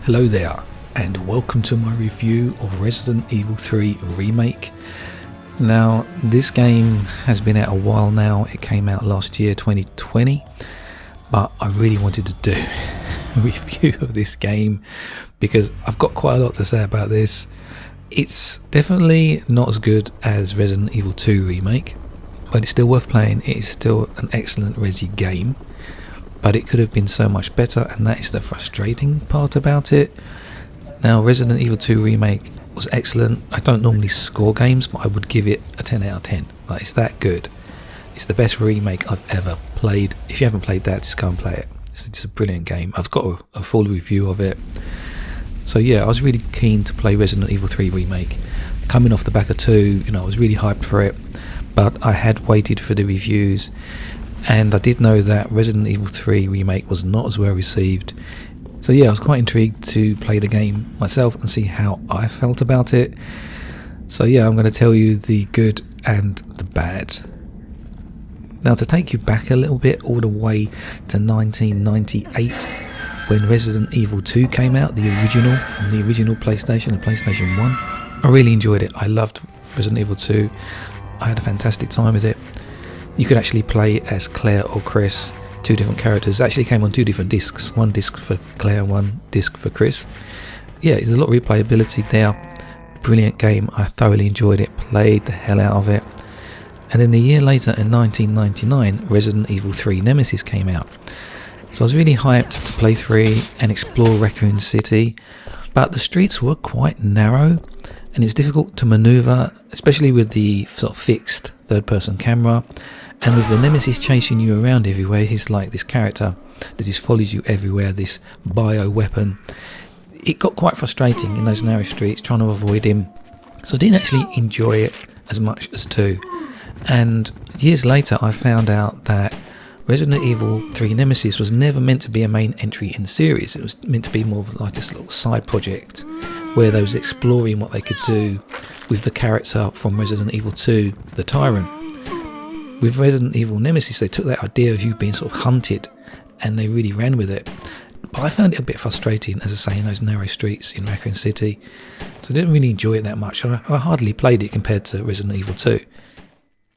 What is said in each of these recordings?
Hello there, and welcome to my review of Resident Evil 3 Remake. Now, this game has been out a while now. It came out last year, 2020, but I really wanted to do a review of this game because I've got quite a lot to say about this. It's definitely not as good as Resident Evil 2 Remake, but it's still worth playing. It is still an excellent Resi game, but it could have been so much better, and that is the frustrating part about it. Now, Resident Evil 2 Remake was excellent. I don't normally score games, but I would give it a 10 out of 10. Like, it's that good. It's the best remake I've ever played. If you haven't played that, just go and play it. It's a brilliant game. I've got a full review of it. So yeah, I was really keen to play Resident Evil 3 Remake. Coming off the back of 2, I was really hyped for it, but I had waited for the reviews, and I did know that Resident Evil 3 Remake was not as well received. So yeah, I was quite intrigued to play the game myself and see how I felt about it. So yeah, I'm going to tell you the good and the bad. Now, to take you back a little bit, all the way to 1998, when Resident Evil 2 came out, the original, on the original PlayStation, the PlayStation 1. I really enjoyed it. I loved Resident Evil 2. I had a fantastic time with it. You could actually play as Claire or Chris, two different characters. It actually came on two different discs, one disc for Claire, one disc for Chris. Yeah, there's a lot of replayability there. Brilliant game. I thoroughly enjoyed it, played the hell out of it. And then a year later, in 1999, Resident Evil 3 Nemesis came out. So I was really hyped to play 3 and explore Raccoon City, but the streets were quite narrow and it was difficult to maneuver, especially with the sort of fixed third-person camera, and with the Nemesis chasing you around everywhere. He's like this character that just follows you everywhere, this bio weapon. It got quite frustrating in those narrow streets trying to avoid him, so I didn't actually enjoy it as much as 2. And years later I found out that Resident Evil 3 Nemesis was never meant to be a main entry in the series. It was meant to be more of like this little side project where they was exploring what they could do with the character from Resident Evil 2, the Tyrant. With Resident Evil Nemesis, they took that idea of you being sort of hunted and they really ran with it. But I found it a bit frustrating, as I say, in those narrow streets in Raccoon City. So I didn't really enjoy it that much. I hardly played it compared to Resident Evil 2.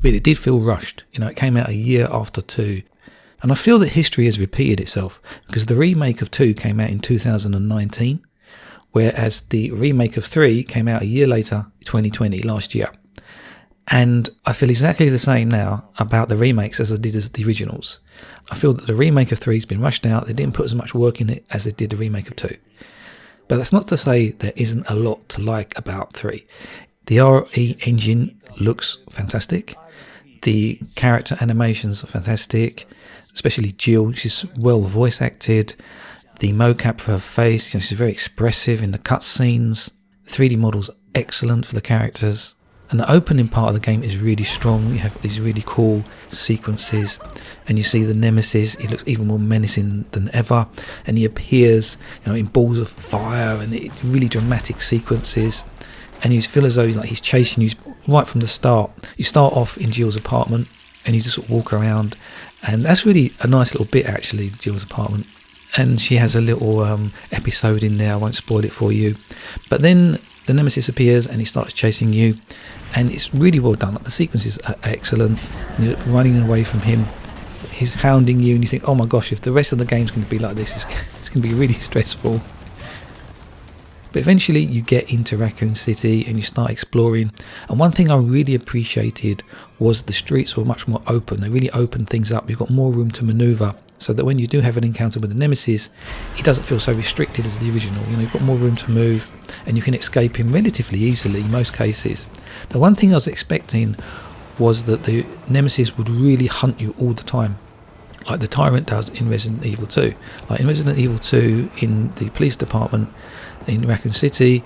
But it did feel rushed. It came out a year after 2. And I feel that history has repeated itself, because the remake of 2 came out in 2019, whereas the remake of 3 came out a year later, 2020, last year. And I feel exactly the same now about the remakes as I did as the originals. I feel that the remake of 3 has been rushed out. They didn't put as much work in it as they did the remake of 2. But that's not to say there isn't a lot to like about 3. The RE engine looks fantastic. The character animations are fantastic, especially Jill. She's well voice acted. The mocap for her face, she's very expressive in the cutscenes. The 3D models are excellent for the characters. And the opening part of the game is really strong. You have these really cool sequences, and you see the Nemesis. He looks even more menacing than ever, and he appears, in balls of fire, and really dramatic sequences. And you feel as though he's chasing you right from the start. You start off in Jill's apartment, and you just sort of walk around, and that's really a nice little bit, actually, Jill's apartment. And she has a little episode in there. I won't spoil it for you. But then the Nemesis appears and he starts chasing you, and it's really well done. Like, the sequences are excellent. You're running away from him, he's hounding you, and you think, oh my gosh, if the rest of the game's going to be like this, it's going to be really stressful. But eventually you get into Raccoon City and you start exploring, and one thing I really appreciated was the streets were much more open. They really opened things up. You've got more room to maneuver, so that when you do have an encounter with the Nemesis, it doesn't feel so restricted as the original. You've got more room to move, and you can escape him relatively easily in most cases. The one thing I was expecting was that the Nemesis would really hunt you all the time, like the Tyrant does in Resident Evil 2. Like in Resident Evil 2, in the police department in Raccoon City,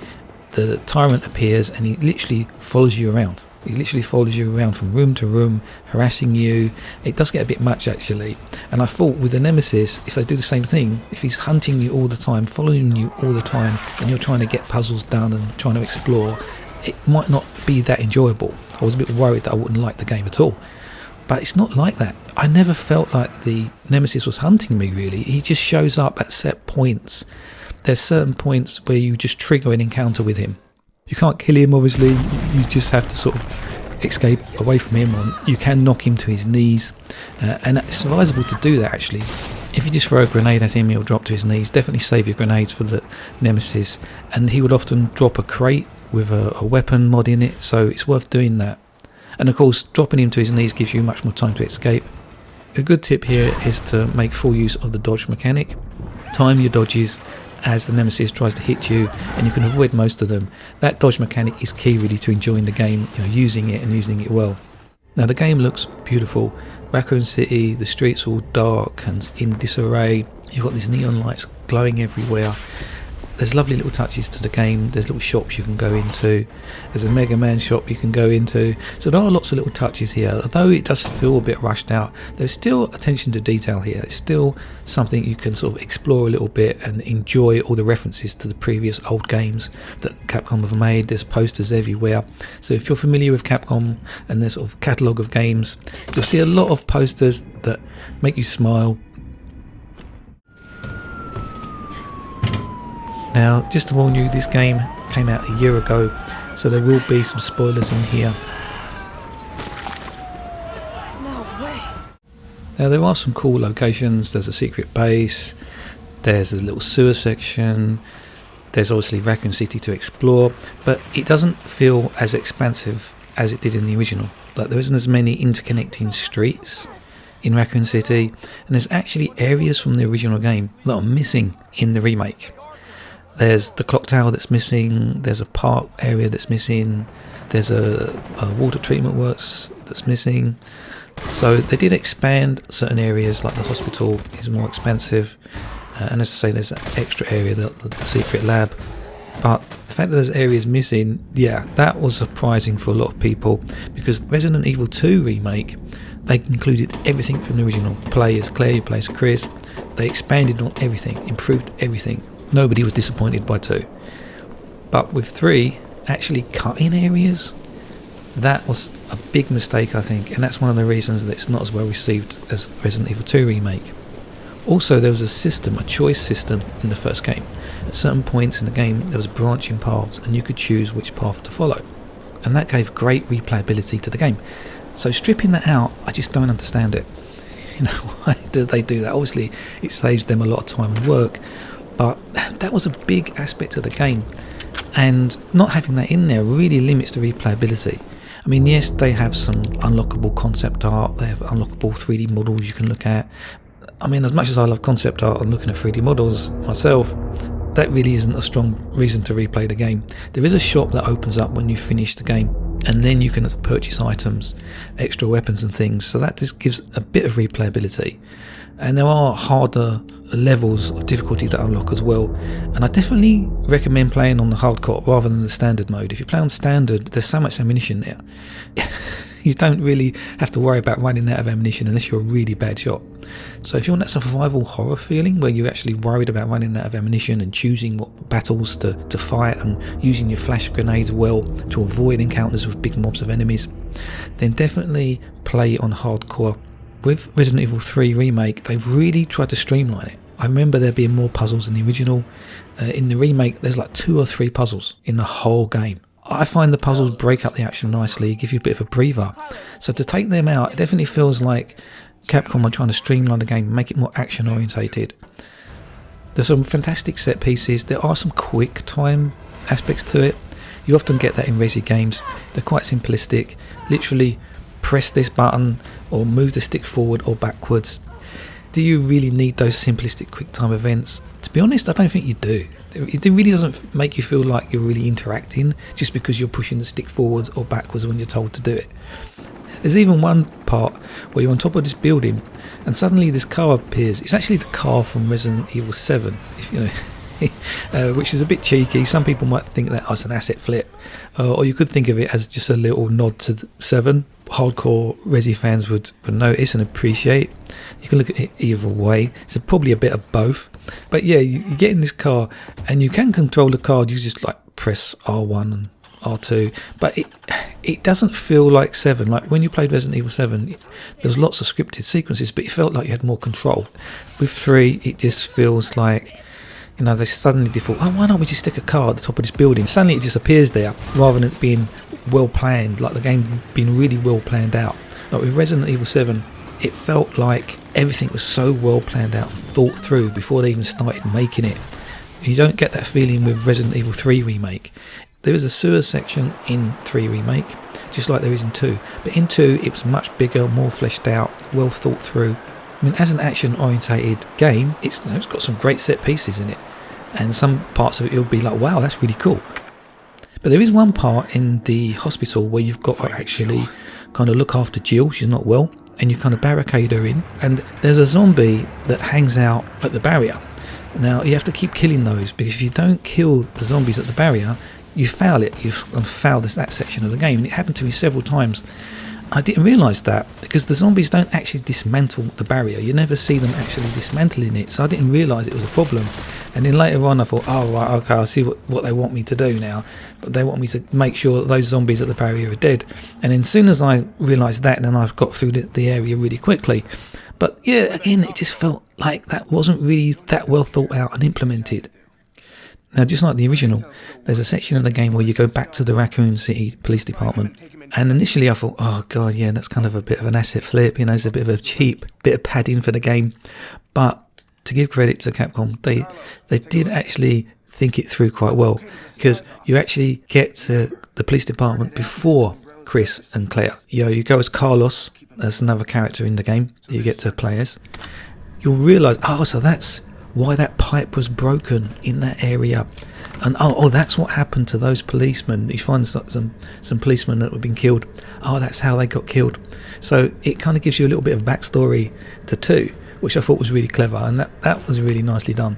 the Tyrant appears and he literally follows you around. He literally follows you around from room to room, harassing you. It does get a bit much, actually. And I thought with the Nemesis, if they do the same thing, if he's hunting you all the time, following you all the time, and you're trying to get puzzles done and trying to explore, it might not be that enjoyable. I was a bit worried that I wouldn't like the game at all. But it's not like that. I never felt like the Nemesis was hunting me, really. He just shows up at set points there's certain points where you just trigger an encounter with him. You can't kill him, obviously, you just have to sort of escape away from him, or you can knock him to his knees, and it's advisable to do that actually. If you just throw a grenade at him, he'll drop to his knees. Definitely save your grenades for the nemesis, and he would often drop a crate with a weapon mod in it, so it's worth doing that. And of course, dropping him to his knees gives you much more time to escape. A good tip here is to make full use of the dodge mechanic. Time your dodges as the nemesis tries to hit you, and you can avoid most of them. That dodge mechanic is key really to enjoying the game, using it and using it well. Now the game looks beautiful. Raccoon City, the streets are all dark and in disarray. You've got these neon lights glowing everywhere. There's lovely little touches to the game. There's little shops you can go into. There's a Mega Man shop you can go into. So there are lots of little touches here. Although it does feel a bit rushed out, there's still attention to detail here. It's still something you can sort of explore a little bit and enjoy all the references to the previous old games that Capcom have made. There's posters everywhere. So if you're familiar with Capcom and their sort of catalogue of games, you'll see a lot of posters that make you smile. Now, just to warn you, this game came out a year ago, so there will be some spoilers in here. No way. Now, there are some cool locations. There's a secret base, there's a little sewer section, there's obviously Raccoon City to explore, but it doesn't feel as expansive as it did in the original. Like, there isn't as many interconnecting streets in Raccoon City, and there's actually areas from the original game that are missing in the remake. There's the clock tower that's missing, there's a park area that's missing, there's a water treatment works that's missing. So they did expand certain areas, like the hospital is more expansive, and as I say, there's an extra area, the secret lab. But the fact that there's areas missing, yeah, that was surprising for a lot of people, because Resident Evil 2 Remake, they included everything from the original. Play as Claire, you play as Chris. They expanded on everything, improved everything. Nobody was disappointed by 2. But with 3, actually cutting areas, that was a big mistake, I think, and that's one of the reasons that it's not as well received as Resident Evil 2 Remake. Also, there was a choice system in the first game. At certain points in the game, there was branching paths, and you could choose which path to follow. And that gave great replayability to the game. So stripping that out, I just don't understand it. Why did they do that? Obviously, it saves them a lot of time and work, but that was a big aspect of the game, and not having that in there really limits the replayability. I mean, yes, they have some unlockable concept art, they have unlockable 3D models you can look at. I mean, as much as I love concept art and looking at 3D models myself, that really isn't a strong reason to replay the game. There is a shop that opens up when you finish the game, and then you can purchase items, extra weapons and things, so that just gives a bit of replayability. And there are harder levels of difficulty that unlock as well, and I definitely recommend playing on the hardcore rather than the standard mode. If you play on standard, there's so much ammunition there. You don't really have to worry about running out of ammunition unless you're a really bad shot. So if you want that survival horror feeling where you're actually worried about running out of ammunition and choosing what battles to fight and using your flash grenades well to avoid encounters with big mobs of enemies, then definitely play on hardcore. With Resident Evil 3 Remake, they've really tried to streamline it. I remember there being more puzzles in the original. In the remake, there's like 2 or 3 puzzles in the whole game. I find the puzzles break up the action nicely, give you a bit of a breather. So to take them out, it definitely feels like Capcom are trying to streamline the game, make it more action orientated. There's some fantastic set pieces. There are some quick time aspects to it. You often get that in Resi games. They're quite simplistic. Literally press this button or move the stick forward or backwards. Do you really need those simplistic quick time events? To be honest, I don't think you do. It really doesn't make you feel like you're really interacting just because you're pushing the stick forwards or backwards when you're told to do it. There's even one part where you're on top of this building and suddenly this car appears. It's actually the car from Resident Evil 7, which is a bit cheeky. Some people might think that as an asset flip, or you could think of it as just a little nod to 7. Hardcore Resi fans would notice and appreciate. You can look at it either way. It's probably a bit of both. But yeah, you get in this car and you can control the car. You just like press R1 and R2. But it doesn't feel like 7. Like when you played Resident Evil 7, there's lots of scripted sequences, but it felt like you had more control. With 3, it just feels like You know, they suddenly default, oh, why don't we just stick a car at the top of this building? Suddenly it just appears there, rather than it being well planned, like the game being really well planned out. Like with Resident Evil 7, it felt like everything was so well planned out and thought through before they even started making it. You don't get that feeling with Resident Evil 3 Remake. There is a sewer section in 3 Remake, just like there is in 2. But in 2, it was much bigger, more fleshed out, well thought through. I mean, as an action-orientated game, it's got some great set pieces in it. And some parts of it, you'll be like, wow, that's really cool. But there is one part in the hospital where you've got to actually kind of look after Jill. She's not well. And you kind of barricade her in. And there's a zombie that hangs out at the barrier. Now, you have to keep killing those, because if you don't kill the zombies at the barrier, you foul it. You've fouled that section of the game. And it happened to me several times. I didn't realise that, because the zombies don't actually dismantle the barrier. You never see them actually dismantling it. So I didn't realise it was a problem. And then later on I thought, oh right, okay, I see what they want me to do now. But they want me to make sure that those zombies at the barrier are dead. And then as soon as I realised that, then I've got through the area really quickly. But yeah, again, it just felt like that wasn't really that well thought out and implemented. Now, just like the original, there's a section of the game where you go back to the Raccoon City Police Department. And initially I thought, oh god, yeah, that's kind of a bit of an asset flip, you know, it's a bit of a cheap bit of padding for the game. But to give credit to Capcom, they did actually think it through quite well, because you actually get to the police department before Chris and Claire. You know, you go as Carlos, as another character in the game that you get to play as. You'll realise, oh, so that's why that pipe was broken in that area. And oh, that's what happened to those policemen. You find some policemen that have been killed. Oh, that's how they got killed. So it kind of gives you a little bit of backstory to 2, which I thought was really clever, and that was really nicely done.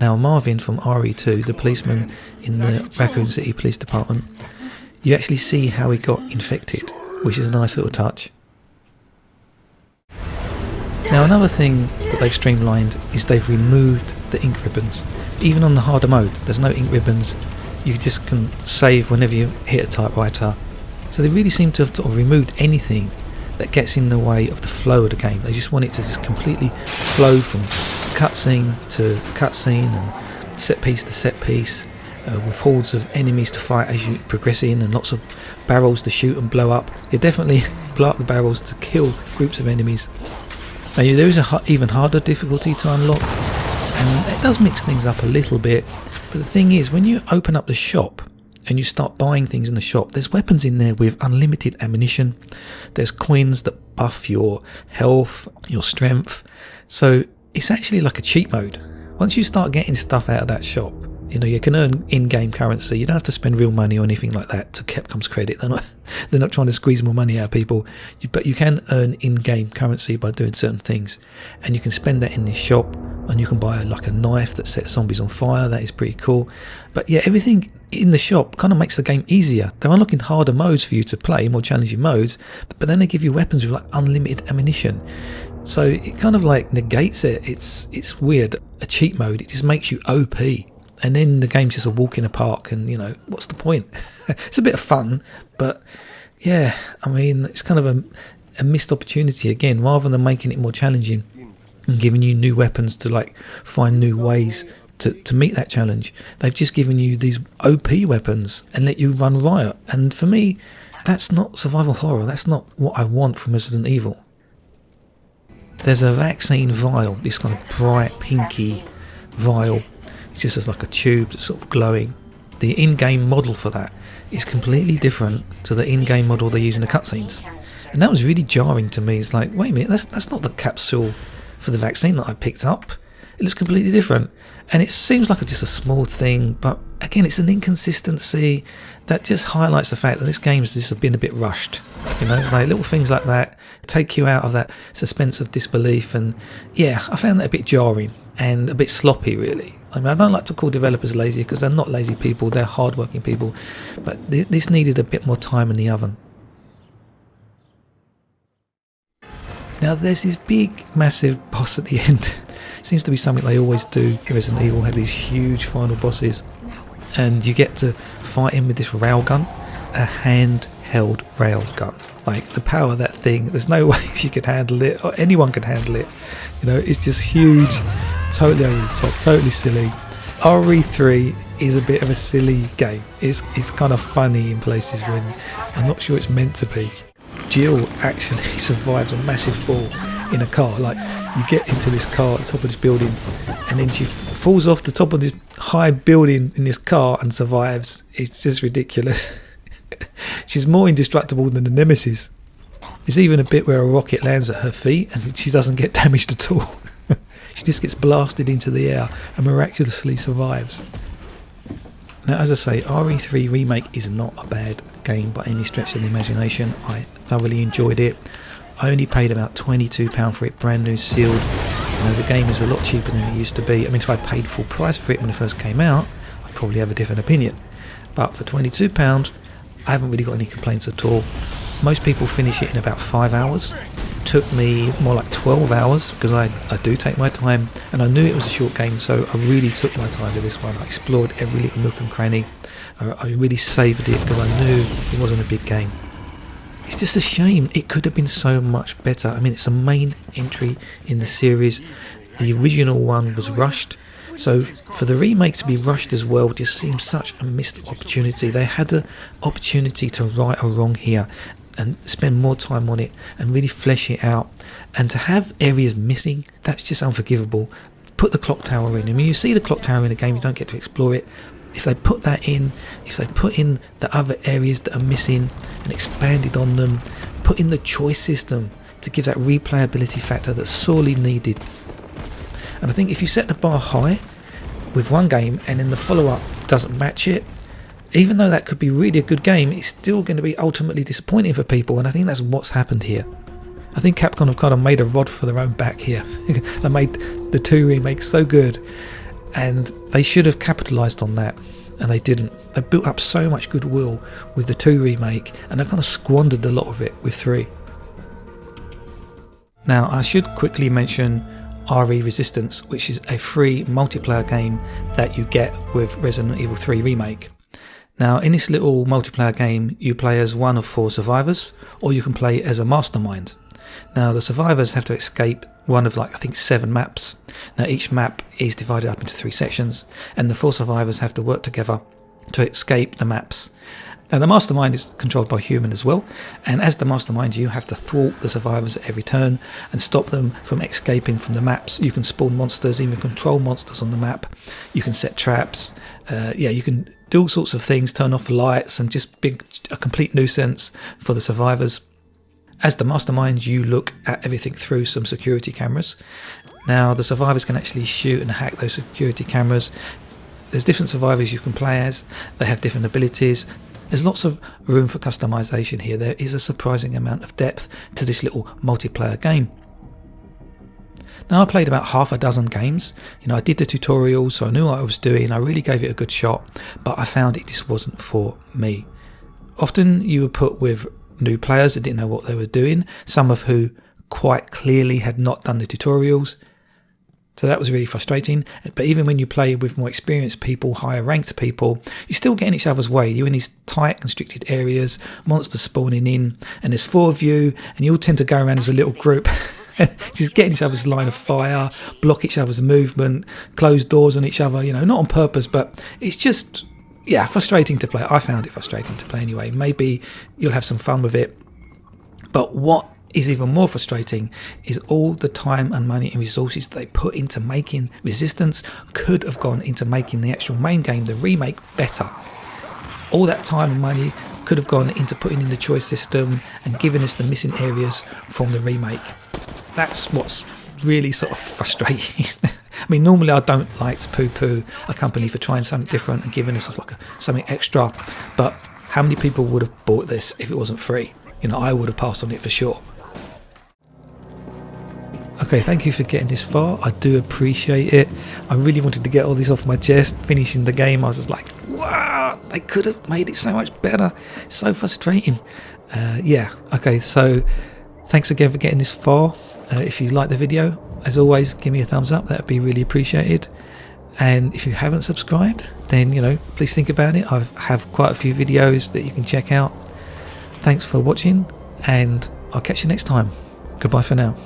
Now, Marvin from RE2, the policeman in the Raccoon City Police Department, you actually see how he got infected, which is a nice little touch. Now, another thing that they've streamlined is they've removed the ink ribbons. Even on the harder mode, there's no ink ribbons. You just can save whenever you hit a typewriter. So they really seem to have sort of removed anything that gets in the way of the flow of the game. They just want it to just completely flow from cutscene to cutscene and set piece to set piece, with hordes of enemies to fight as you progress in, and lots of barrels to shoot and blow up. You definitely blow up the barrels to kill groups of enemies. Now, there is a even harder difficulty to unlock, and it does mix things up a little bit. But the thing is, when you open up the shop and you start buying things in the shop, there's weapons in there with unlimited ammunition. There's coins that buff your health, your strength. So it's actually like a cheat mode. Once you start getting stuff out of that shop, you know, you can earn in-game currency. You don't have to spend real money or anything like that to Capcom's credit. They're not trying to squeeze more money out of people. But you can earn in-game currency by doing certain things. And you can spend that in this shop. And you can buy like a knife that sets zombies on fire. That is pretty cool. But yeah, everything in the shop kind of makes the game easier. They're unlocking harder modes for you to play, more challenging modes. But then they give you weapons with like unlimited ammunition. So it kind of like negates it. It's weird. A cheat mode, it just makes you OP. And then the game's just a walk in a park, and you know, what's the point? It's a bit of fun, but yeah, I mean, it's kind of a missed opportunity again. Rather than making it more challenging and giving you new weapons to like find new ways to meet that challenge, they've just given you these OP weapons and let you run riot. And for me, that's not survival horror. That's not what I want from Resident Evil. There's a vaccine vial, this kind of bright pinky vial. It's just like a tube that's sort of glowing. The in-game model for that is completely different to the in-game model they use in the cutscenes. And that was really jarring to me. It's like, wait a minute, that's not the capsule for the vaccine that I picked up. It looks completely different. And it seems like just a small thing, but again, it's an inconsistency that just highlights the fact that this game's just been a bit rushed. You know, like little things like that take you out of that suspense of disbelief. And yeah, I found that a bit jarring and a bit sloppy, really. I mean, I don't like to call developers lazy, because they're not lazy people, they're hard-working people. But this needed a bit more time in the oven. Now, there's this big, massive boss at the end. It seems to be something they always do. Resident Evil have these huge final bosses, and you get to fight him with this railgun, a handheld handheld railgun. Like, the power of that thing, there's no way she could handle it, or anyone could handle it. You know, it's just huge, totally over the top, totally silly. RE3 is a bit of a silly game. It's kind of funny in places when I'm not sure it's meant to be. Jill actually survives a massive fall in a car. Like, you get into this car at the top of this building, and then she falls off the top of this high building in this car and survives. It's just ridiculous. She's more indestructible than the Nemesis. There's even a bit where a rocket lands at her feet and she doesn't get damaged at all. She just gets blasted into the air and miraculously survives. Now, as I say, RE3 Remake is not a bad game by any stretch of the imagination. I thoroughly enjoyed it. I only paid about £22 for it, brand new, sealed. You know, the game is a lot cheaper than it used to be. I mean, if I paid full price for it when it first came out, I'd probably have a different opinion. But for £22, I haven't really got any complaints at all. Most people finish it in about 5 hours. Took me more like 12 hours because I do take my time, and I knew it was a short game, so I really took my time with this one. I explored every little nook and cranny. I really savoured it because I knew it wasn't a big game. It's just a shame. It could have been so much better. I mean, it's a main entry in the series. The original one was rushed, so for the remake to be rushed as well just seems such a missed opportunity. They had the opportunity to right a wrong here and spend more time on it and really flesh it out, and to have areas missing, that's just unforgivable. Put the clock tower in. I mean, you see the clock tower in the game, you don't get to explore it. If they put that in, if they put in the other areas that are missing and expanded on them, put in the choice system to give that replayability factor that's sorely needed. And I think if you set the bar high with one game and then the follow-up doesn't match it, even though that could be really a good game, it's still going to be ultimately disappointing for people, and I think that's what's happened here. I think Capcom have kind of made a rod for their own back here. They made the 2 remakes so good, and they should have capitalised on that, and they didn't. They built up so much goodwill with the 2 remake, and they kind of squandered a lot of it with 3. Now, I should quickly mention RE Resistance, which is a free multiplayer game that you get with Resident Evil 3 Remake. Now, in this little multiplayer game, you play as one of 4 survivors, or you can play as a mastermind. Now, the survivors have to escape one of, like, I think 7 maps. Now, each map is divided up into 3 sections, and the 4 survivors have to work together to escape the maps. Now, the mastermind is controlled by a human as well, and as the mastermind, you have to thwart the survivors at every turn and stop them from escaping from the maps. You can spawn monsters, even control monsters on the map. You can set traps. You can do all sorts of things, turn off the lights, and just be a complete nuisance for the survivors. As the mastermind, you look at everything through some security cameras. Now, the survivors can actually shoot and hack those security cameras. There's different survivors you can play as. They have different abilities. There's lots of room for customization here. There is a surprising amount of depth to this little multiplayer game. Now, I played about half a dozen games. You know, I did the tutorial, so I knew what I was doing. I really gave it a good shot, but I found it just wasn't for me. Often you were put with new players that didn't know what they were doing, some of who quite clearly had not done the tutorials. So that was really frustrating. But even when you play with more experienced people, higher ranked people, you're still getting each other's way. You're in these tight, constricted areas, monsters spawning in, and there's 4 of you, and you all tend to go around as a little group, just getting each other's line of fire, block each other's movement, close doors on each other, you know, not on purpose, but it's just, yeah, frustrating to play. I found it frustrating to play anyway. Maybe you'll have some fun with it. But what is even more frustrating is all the time and money and resources they put into making Resistance could have gone into making the actual main game, the remake, better. All that time and money could have gone into putting in the choice system and giving us the missing areas from the remake. That's what's really sort of frustrating. I mean, normally I don't like to poo-poo a company for trying something different and giving us like something extra, but how many people would have bought this if it wasn't free? You know, I would have passed on it for sure. Okay, thank you for getting this far. I do appreciate it. I really wanted to get all this off my chest. Finishing the game, I was just like, wow, they could have made it so much better. So frustrating. Okay, so thanks again for getting this far. If you like the video, as always, give me a thumbs up. That would be really appreciated. And if you haven't subscribed, then, you know, please think about it. I have quite a few videos that you can check out. Thanks for watching, and I'll catch you next time. Goodbye for now.